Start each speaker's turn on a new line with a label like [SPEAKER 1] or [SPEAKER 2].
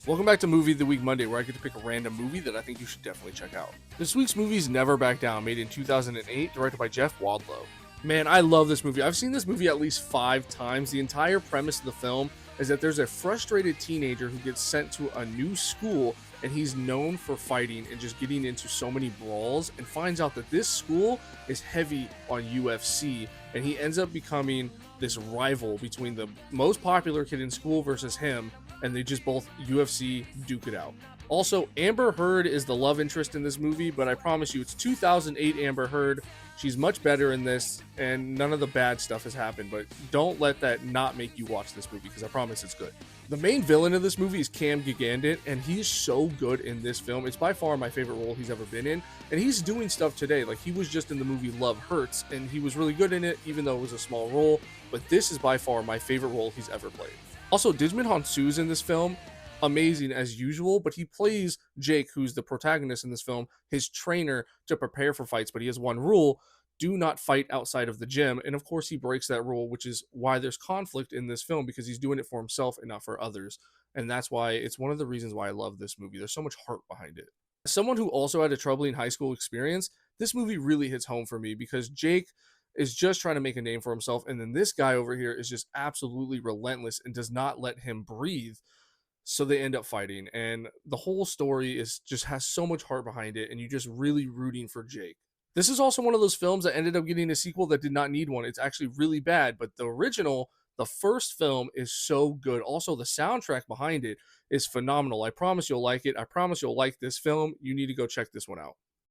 [SPEAKER 1] Welcome back to Movie of the Week Monday, where I get to pick a random movie that I think you should definitely check out. This week's movie is Never Back Down, made in 2008, directed by Jeff Wadlow. Man, I love this movie. I've seen this movie at least 5 times. The entire premise of the film is that there's a frustrated teenager who gets sent to a new school, and he's known for fighting and just getting into so many brawls, and finds out that this school is heavy on UFC, and he ends up becoming this rival between the most popular kid in school versus him, and they just both UFC duke it out. Also, Amber Heard is the love interest in this movie, but I promise you, it's 2008 Amber Heard. She's much better in this, and none of the bad stuff has happened, but don't let that not make you watch this movie, because I promise it's good. The main villain of this movie is Cam Gigandit, and he's so good in this film. It's by far my favorite role he's ever been in, and he's doing stuff today. Like, he was just in the movie Love Hurts, and he was really good in it, even though it was a small role, but this is by far my favorite role he's ever played. Also, Digimon Hansu's in this film, amazing as usual, but he plays Jake, who's the protagonist in this film, his trainer to prepare for fights, but he has one rule: do not fight outside of the gym. And of course, he breaks that rule, which is why there's conflict in this film, because he's doing it for himself and not for others. And that's why it's one of the reasons why I love this movie. There's so much heart behind it. As someone who also had a troubling high school experience, this movie really hits home for me because Jake is just trying to make a name for himself. And then this guy over here is just absolutely relentless and does not let him breathe. So they end up fighting. And the whole story is just has so much heart behind it. And you're just really rooting for Jake. This is also one of those films that ended up getting a sequel that did not need one. It's actually really bad, but the original, the first film, is so good. Also, the soundtrack behind it is phenomenal. I promise you'll like it. I promise you'll like this film. You need to go check this one out.